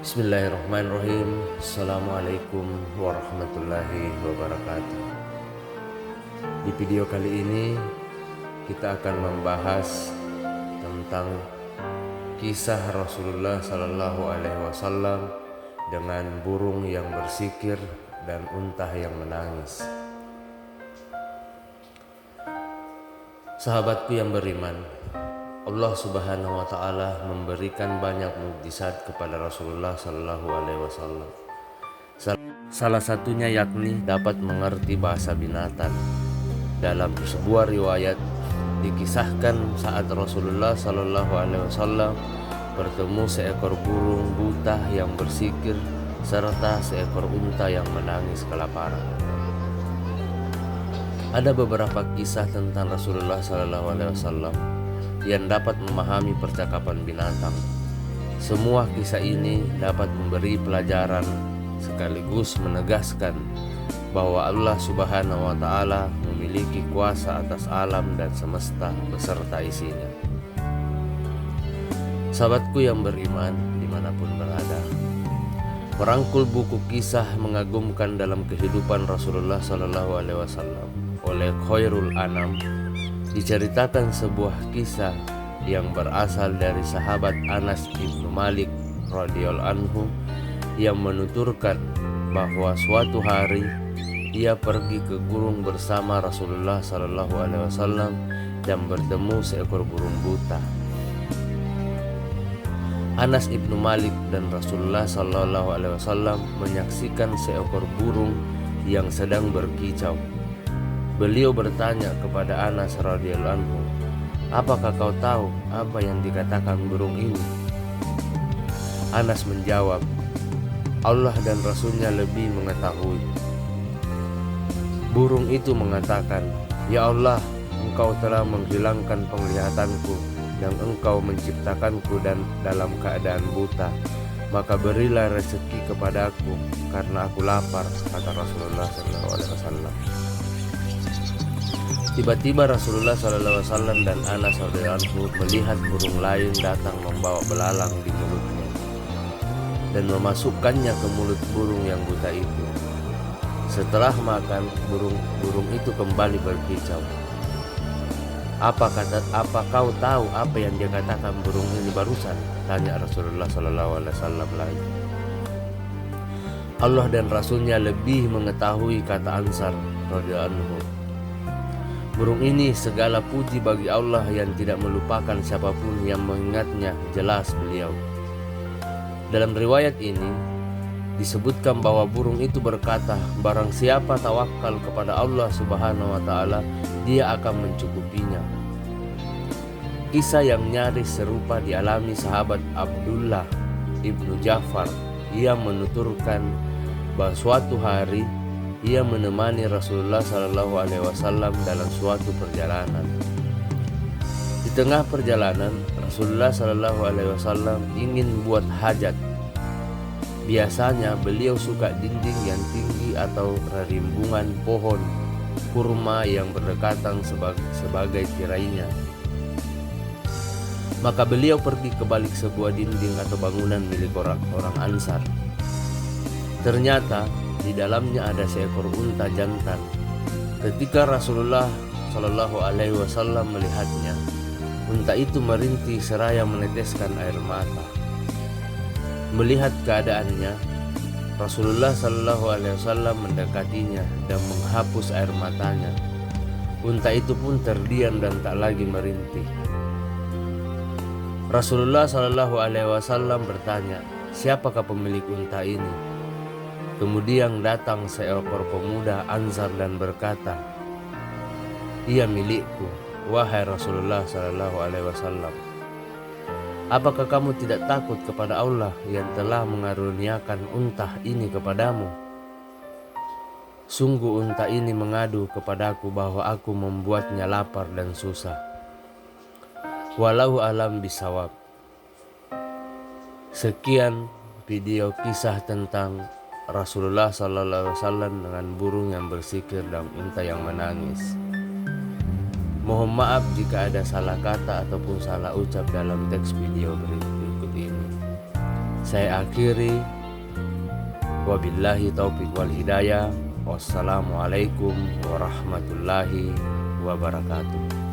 Bismillahirrahmanirrahim. Assalamualaikum warahmatullahi wabarakatuh. Di video kali ini kita akan membahas tentang kisah Rasulullah Sallallahu Alaihi Wasallam dengan burung yang bersikir dan unta yang menangis. Sahabatku yang beriman, Allah Subhanahu wa Ta'ala memberikan banyak mukjizat kepada Rasulullah Sallallahu Alaihi Wasallam. Salah satunya yakni dapat mengerti bahasa binatang. Dalam sebuah riwayat dikisahkan saat Rasulullah Sallallahu Alaihi Wasallam bertemu seekor burung buta yang bersikir serta seekor unta yang menangis kelaparan. Ada beberapa kisah tentang Rasulullah Sallallahu Alaihi Wasallam yang dapat memahami percakapan binatang. Semua kisah ini dapat memberi pelajaran sekaligus menegaskan bahwa Allah Subhanahu wa Ta'ala memiliki kuasa atas alam dan semesta beserta isinya. Sahabatku yang beriman dimanapun berada, merangkul buku kisah mengagumkan dalam kehidupan Rasulullah Sallallahu Alaihi Wasallam oleh Khairul Anam diceritakan sebuah kisah yang berasal dari sahabat Anas ibnu Malik radhiyallahu anhu yang menuturkan bahwa suatu hari ia pergi ke gunung bersama Rasulullah Sallallahu Alaihi Wasallam dan bertemu seekor burung buta. Anas ibnu Malik dan Rasulullah Sallallahu Alaihi Wasallam menyaksikan seekor burung yang sedang berkicau. Beliau bertanya kepada Anas radhiyallahu anhu, "Apakah kau tahu apa yang dikatakan burung ini?" Anas menjawab, "Allah dan Rasulnya lebih mengetahui." Burung itu mengatakan, "Ya Allah, Engkau telah menghilangkan penglihatanku dan Engkau menciptakanku dan dalam keadaan buta. Maka berilah rezeki kepadaku karena aku lapar," kata Rasulullah SAW. Tiba-tiba Rasulullah SAW dan Anas radhiyallahu anhu melihat burung lain datang membawa belalang di mulutnya dan memasukkannya ke mulut burung yang buta itu. Setelah makan, burung itu kembali berkicau. Apa kau tahu apa yang dia katakan burung ini barusan?" tanya Rasulullah SAW lagi. "Allah dan Rasulnya lebih mengetahui," kata Ansar radhiyallahu anhu. Burung ini segala puji bagi Allah yang tidak melupakan siapapun yang mengingatnya, jelas beliau. Dalam riwayat ini disebutkan bahwa burung itu berkata, "Barang siapa tawakal kepada Allah Subhanahu wa Ta'ala, Dia akan mencukupinya." Kisah yang nyaris serupa dialami sahabat Abdullah ibnu Ja'far. Ia menuturkan bahwa suatu hari ia menemani Rasulullah Sallallahu Alaihi Wasallam dalam suatu perjalanan. Di tengah perjalanan, Rasulullah Sallallahu Alaihi Wasallam ingin buat hajat. Biasanya beliau suka dinding yang tinggi atau rerimbungan pohon kurma yang berdekatan sebagai tirainya. Maka beliau pergi ke balik sebuah dinding atau bangunan milik orang Ansar. Ternyata di dalamnya ada seekor unta jantan. Ketika Rasulullah Shallallahu Alaihi Wasallam melihatnya, unta itu merintih seraya meneteskan air mata. Melihat keadaannya, Rasulullah Shallallahu Alaihi Wasallam mendekatinya dan menghapus air matanya. Unta itu pun terdiam dan tak lagi merintih. Rasulullah Shallallahu Alaihi Wasallam bertanya, "Siapakah pemilik unta ini?" Kemudian datang seekor pemuda Ansar dan berkata, "Ia milikku, wahai Rasulullah Sallallahu Alaihi Wasallam. Apakah kamu tidak takut kepada Allah yang telah mengaruniakan unta ini kepadamu? Sungguh unta ini mengadu kepadaku bahwa aku membuatnya lapar dan susah. Wallahu alam bisawab." Sekian video kisah tentang Rasulullah Sallallahu Alaihi Wasallam dengan burung yang bersikir dan unta yang menangis. Mohon maaf jika ada salah kata ataupun salah ucap dalam teks video berikut ini. Saya akhiri, wabillahi taufiq wal hidayah. Wassalamualaikum warahmatullahi wabarakatuh.